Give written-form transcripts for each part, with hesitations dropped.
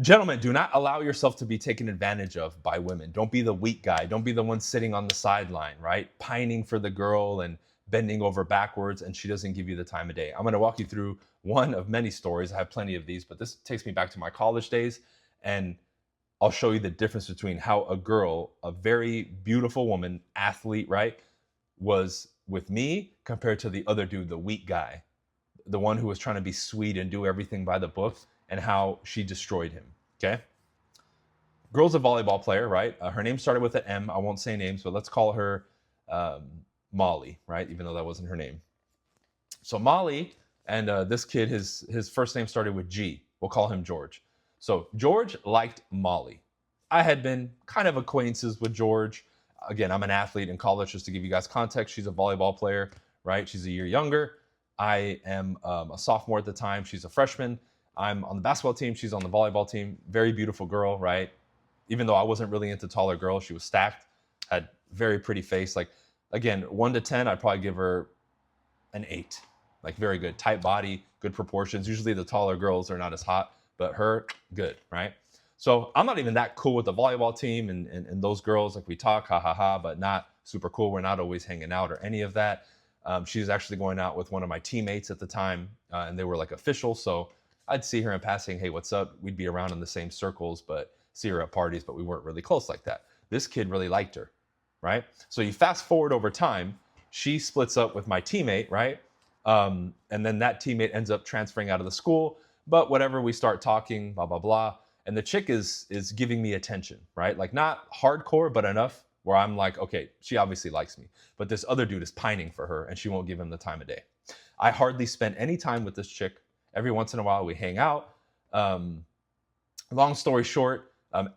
Gentlemen, do not allow yourself to be taken advantage of by women. Don't be the weak guy. Don't be the one sitting on the sideline, right? Pining for the girl and bending over backwards, and she doesn't give you the time of day. I'm going to walk you through one of many stories. I have plenty of these, but this takes me back to my college days. And I'll show you the difference between how a girl, a very beautiful woman, athlete, right, was with me compared to the other dude, the weak guy, the one who was trying to be sweet and do everything by the book, and how she destroyed him. Okay. Girl's a volleyball player, right? Her name started with an M. I won't say names, but let's call her um, Molly, right? Even though that wasn't her name. So Molly and this kid, his first name started with G. We'll call him George. So George liked Molly. I had been kind of acquaintances with George. Again, I'm an athlete in college, just to give you guys context. She's a volleyball player, right? She's a year younger. I am a sophomore at the time. She's a freshman. I'm on the basketball team. She's on the volleyball team. Very beautiful girl, right? Even though I wasn't really into taller girls, she was stacked, had very pretty face. Like, again, 1 to 10, I'd probably give her an 8. Like, very good. Tight body, good proportions. Usually the taller girls are not as hot, but her, good, right? So I'm not even that cool with the volleyball team and those girls. Like, we talk, ha ha ha, but not super cool. We're not always hanging out or any of that. She's actually going out with one of my teammates at the time, and they were like officials. So I'd see her in passing. Hey, what's up? We'd be around in the same circles, but see her at parties, but we weren't really close like that. This kid really liked her, right? So you fast forward over time, she splits up with my teammate, right? And then that teammate ends up transferring out of the school. But whatever, we start talking, blah blah blah, and the chick is giving me attention, right? Like, not hardcore, but enough where I'm like, okay, she obviously likes me. But this other dude is pining for her, and she won't give him the time of day. I hardly spend any time with this chick. Every once in a while, we hang out. Long story short,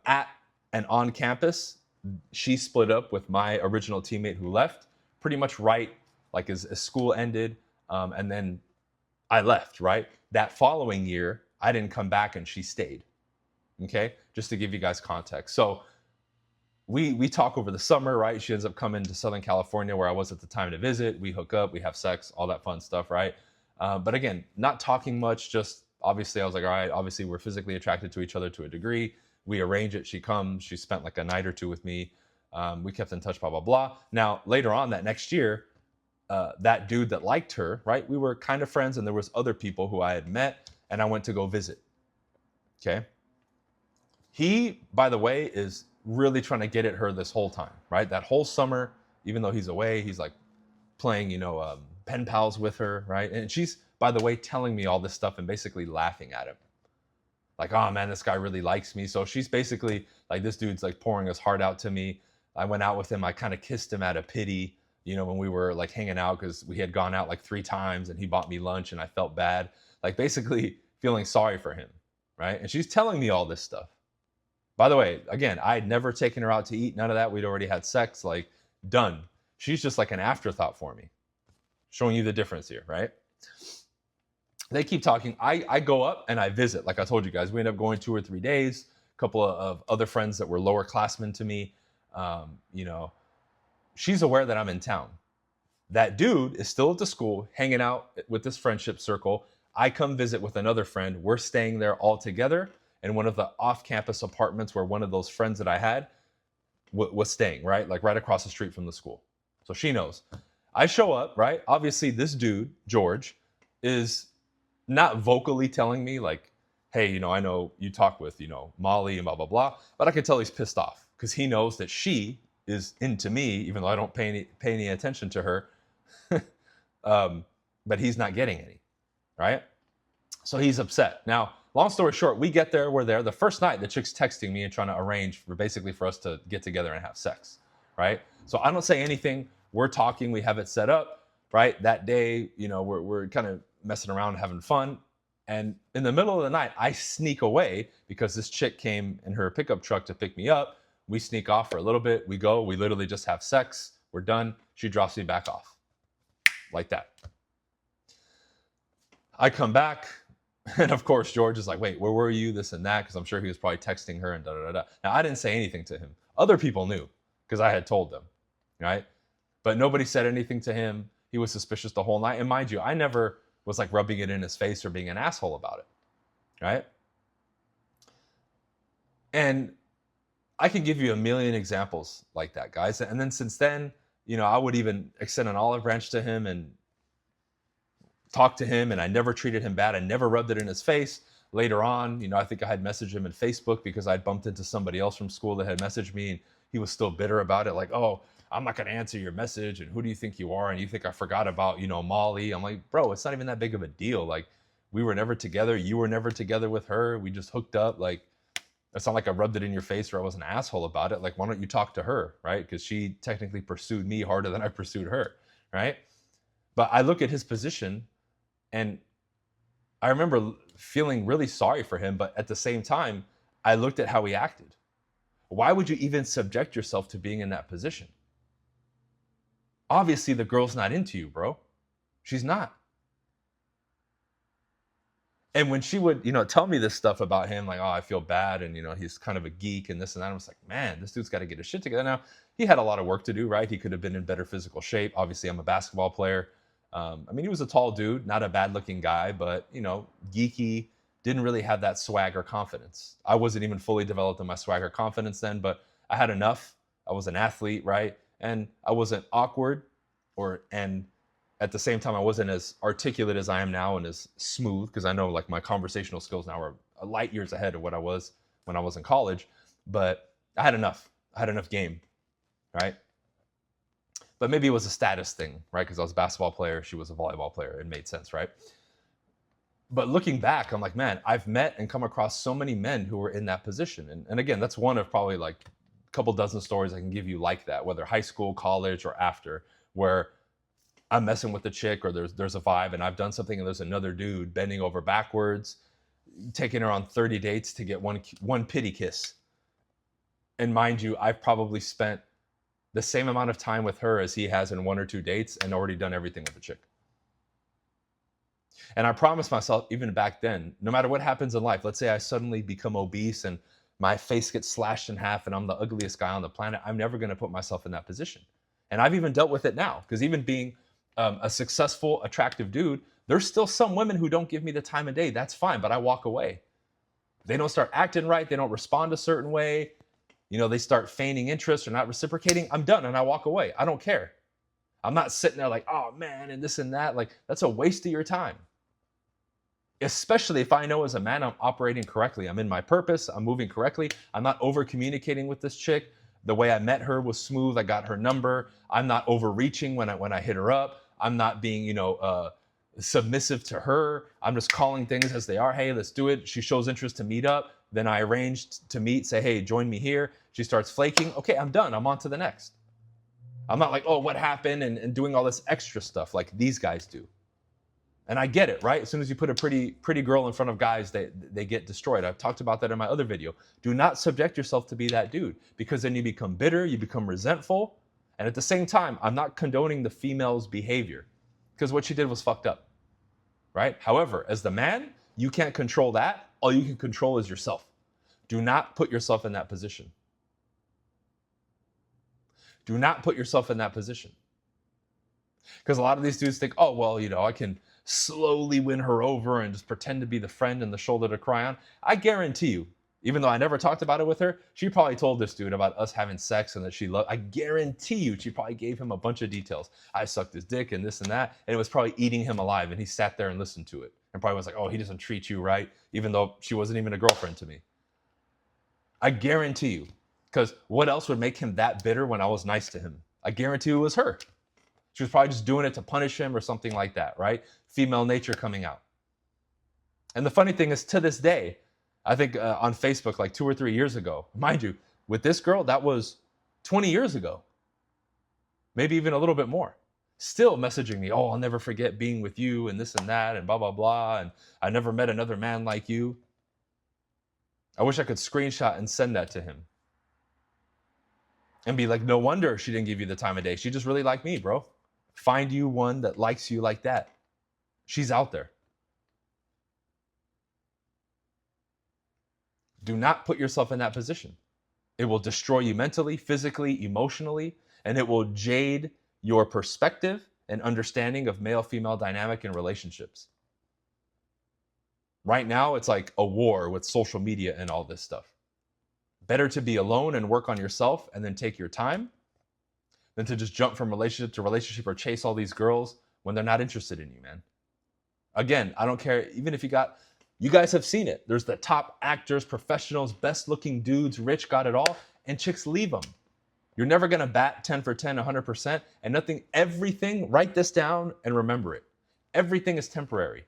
at and on campus, she split up with my original teammate who left pretty much right, like as school ended, and then I left, right? That following year, I didn't come back and she stayed. Okay, just to give you guys context. So we talk over the summer, right? She ends up coming to Southern California where I was at the time to visit. We hook up, we have sex, all that fun stuff, right? But again, not talking much. Just obviously, I was like, all right, obviously we're physically attracted to each other to a degree. We arrange it. She comes. She spent like a night or two with me. We kept in touch, blah blah blah. Now later on that next year, that dude that liked her, right? We were kind of friends, and there was other people who I had met, and I went to go visit. Okay. He, by the way, is really trying to get at her this whole time, right? That whole summer, even though he's away, he's like playing, pen pals with her, right? And she's, by the way, telling me all this stuff and basically laughing at him. Like, oh man, this guy really likes me. So she's basically like, this dude's like pouring his heart out to me. I went out with him. I kind of kissed him out of pity, when we were like hanging out, because we had gone out like 3 times and he bought me lunch and I felt bad. Like, basically feeling sorry for him, right? And she's telling me all this stuff. By the way, again, I had never taken her out to eat. None of that. We'd already had sex. Like, done. She's just like an afterthought for me. Showing you the difference here, right? They keep talking. I go up and I visit. Like I told you guys, we end up going 2 or 3 days. A couple of other friends that were lower classmen to me. She's aware that I'm in town. That dude is still at the school, hanging out with this friendship circle. I come visit with another friend. We're staying there all together in one of the off-campus apartments where one of those friends that I had was staying, right? Like right across the street from the school. So she knows. I show up, right? Obviously, this dude, George, is not vocally telling me like, hey, I know you talk with, Molly and blah, blah, blah. But I can tell he's pissed off because he knows that she is into me, even though I don't pay any attention to her. But he's not getting any, right? So he's upset. Now, long story short, we get there, we're there. The first night, the chick's texting me and trying to arrange for us to get together and have sex, right? So I don't say anything. We're talking, we have it set up, right? That day, we're kind of messing around, having fun. And in the middle of the night, I sneak away because this chick came in her pickup truck to pick me up. We sneak off for a little bit. We go, we literally just have sex. We're done. She drops me back off like that. I come back. And of course, George is like, wait, where were you? This and that. Because I'm sure he was probably texting her and da da da. Now, I didn't say anything to him. Other people knew because I had told them, right? But nobody said anything to him. He was suspicious the whole night. And mind you, I never was like rubbing it in his face or being an asshole about it, right? And I can give you a million examples like that, guys. And then since then, I would even extend an olive branch to him and talk to him, and I never treated him bad. I never rubbed it in his face. Later on, I think I had messaged him in Facebook because I'd bumped into somebody else from school that had messaged me, and he was still bitter about it. Like, oh, I'm not going to answer your message. And who do you think you are? And you think I forgot about, Molly. I'm like, bro, it's not even that big of a deal. Like, we were never together. You were never together with her. We just hooked up. Like, it's not like I rubbed it in your face or I was an asshole about it. Like, why don't you talk to her, right? Because she technically pursued me harder than I pursued her, right? But I look at his position, and I remember feeling really sorry for him, but at the same time, I looked at how he acted. Why would you even subject yourself to being in that position? Obviously, the girl's not into you, bro. She's not. And when she would, tell me this stuff about him, like, oh, I feel bad, and he's kind of a geek and this and that, I was like, man, this dude's got to get his shit together. Now, he had a lot of work to do, right? He could have been in better physical shape. Obviously, I'm a basketball player. He was a tall dude, not a bad-looking guy, but geeky. Didn't really have that swag or confidence. I wasn't even fully developed in my swag or confidence then, but I had enough. I was an athlete, right? And I wasn't awkward, and at the same time, I wasn't as articulate as I am now and as smooth, because I know like my conversational skills now are light years ahead of what I was when I was in college. But I had enough. I had enough game, right? But maybe it was a status thing, right? Because I was a basketball player, she was a volleyball player. It made sense, right? But looking back, I'm like, man, I've met and come across so many men who were in that position. And again, that's one of probably like a couple dozen stories I can give you like that, whether high school, college, or after, where I'm messing with the chick, or there's a vibe, and I've done something, and there's another dude bending over backwards, taking her on 30 dates to get one pity kiss. And mind you, I've probably spent the same amount of time with her as he has in 1 or 2 dates, and already done everything with the chick. And I promised myself, even back then, no matter what happens in life, let's say I suddenly become obese and my face gets slashed in half and I'm the ugliest guy on the planet, I'm never going to put myself in that position. And I've even dealt with it now, because even being a successful, attractive dude, there's still some women who don't give me the time of day. That's fine, but I walk away. They don't start acting right. They don't respond a certain way. They start feigning interest or not reciprocating. I'm done, and I walk away. I don't care. I'm not sitting there like, oh man, and this and that. Like, that's a waste of your time. Especially if I know as a man I'm operating correctly. I'm in my purpose. I'm moving correctly. I'm not over communicating with this chick. The way I met her was smooth. I got her number. I'm not overreaching when I hit her up. I'm not being, submissive to her. I'm just calling things as they are. Hey, let's do it. She shows interest to meet up. Then I arranged to meet, say, hey, join me here. She starts flaking. Okay, I'm done. I'm on to the next. I'm not like, oh, what happened? And doing all this extra stuff like these guys do. And I get it, right? As soon as you put a pretty girl in front of guys, they get destroyed. I've talked about that in my other video. Do not subject yourself to be that dude, because then you become bitter, you become resentful. And at the same time, I'm not condoning the female's behavior, because what she did was fucked up, right? However, as the man, you can't control that. All you can control is yourself. Do not put yourself in that position. Do not put yourself in that position. Because a lot of these dudes think, oh, well, I can slowly win her over and just pretend to be the friend and the shoulder to cry on. I guarantee you, even though I never talked about it with her, she probably told this dude about us having sex and that she loved. I guarantee you, she probably gave him a bunch of details. I sucked his dick and this and that, and it was probably eating him alive. And he sat there and listened to it, and probably was like, "Oh, he doesn't treat you right," even though she wasn't even a girlfriend to me. I guarantee you, because what else would make him that bitter when I was nice to him? I guarantee you it was her. She was probably just doing it to punish him or something like that, right? Female nature coming out. And the funny thing is, to this day, I think on Facebook like 2 or 3 years ago, mind you, with this girl, that was 20 years ago. Maybe even a little bit more. Still messaging me, oh, I'll never forget being with you and this and that and blah, blah, blah. And I never met another man like you. I wish I could screenshot and send that to him. And be like, no wonder she didn't give you the time of day. She just really liked me, bro. Find you one that likes you like that. She's out there. Do not put yourself in that position. It will destroy you mentally, physically, emotionally, and it will jade your perspective and understanding of male-female dynamic in relationships. Right now, it's like a war with social media and all this stuff. Better to be alone and work on yourself and then take your time than to just jump from relationship to relationship or chase all these girls when they're not interested in you, man. Again, I don't care. Even if you guys have seen it. There's the top actors, professionals, best looking dudes, rich, got it all, and chicks leave them. You're never going to bat 10 for 10, 100%, and everything, write this down and remember it. Everything is temporary.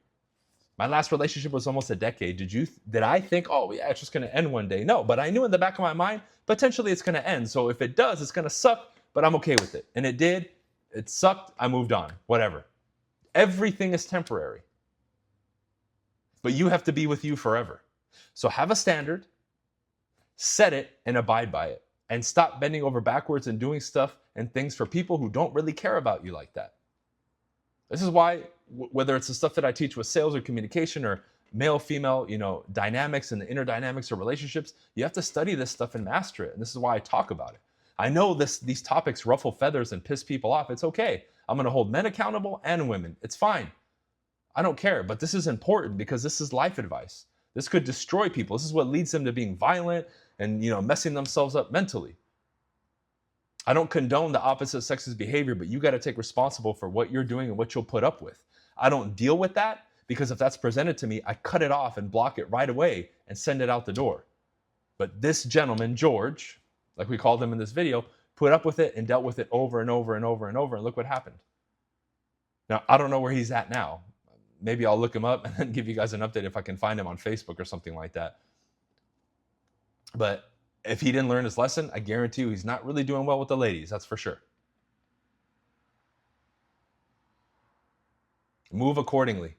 My last relationship was almost a decade. Did I think, oh yeah, it's just going to end one day? No, but I knew in the back of my mind, potentially it's going to end. So if it does, it's going to suck, but I'm okay with it. And it did. It sucked. I moved on. Whatever. Everything is temporary. But you have to be with you forever. So have a standard, set it, and abide by it. And stop bending over backwards and doing stuff and things for people who don't really care about you like that. This is why, whether it's the stuff that I teach with sales or communication or male-female, dynamics and the inner dynamics of relationships, you have to study this stuff and master it. And this is why I talk about it. I know these topics ruffle feathers and piss people off. It's okay. I'm going to hold men accountable and women. It's fine. I don't care. But this is important because this is life advice. This could destroy people. This is what leads them to being violent and, messing themselves up mentally. I don't condone the opposite sex's behavior, but you got to take responsible for what you're doing and what you'll put up with. I don't deal with that because if that's presented to me, I cut it off and block it right away and send it out the door. But this gentleman, George, like we called him in this video, put up with it and dealt with it over and over and over and over, and look what happened. Now, I don't know where he's at now. Maybe I'll look him up and then give you guys an update if I can find him on Facebook or something like that. But if he didn't learn his lesson, I guarantee you he's not really doing well with the ladies. That's for sure. Move accordingly.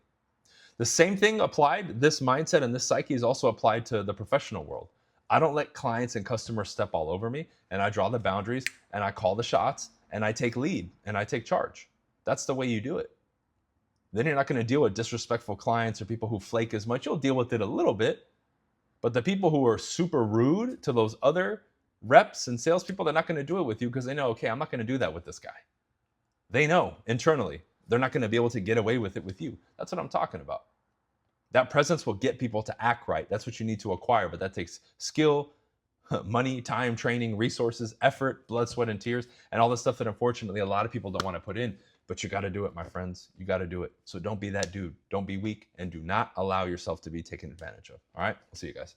The same thing applied, this mindset and this psyche is also applied to the professional world. I don't let clients and customers step all over me, and I draw the boundaries and I call the shots and I take lead and I take charge. That's the way you do it. Then you're not going to deal with disrespectful clients or people who flake as much. You'll deal with it a little bit. But the people who are super rude to those other reps and salespeople, they're not going to do it with you because they know, okay, I'm not going to do that with this guy. They know internally they're not going to be able to get away with it with you. That's what I'm talking about. That presence will get people to act right. That's what you need to acquire, but that takes skill, money, time, training, resources, effort, blood, sweat, and tears, and all the stuff that unfortunately a lot of people don't want to put in. But you got to do it, my friends. You got to do it. So don't be that dude. Don't be weak, and do not allow yourself to be taken advantage of. All right? I'll see you guys.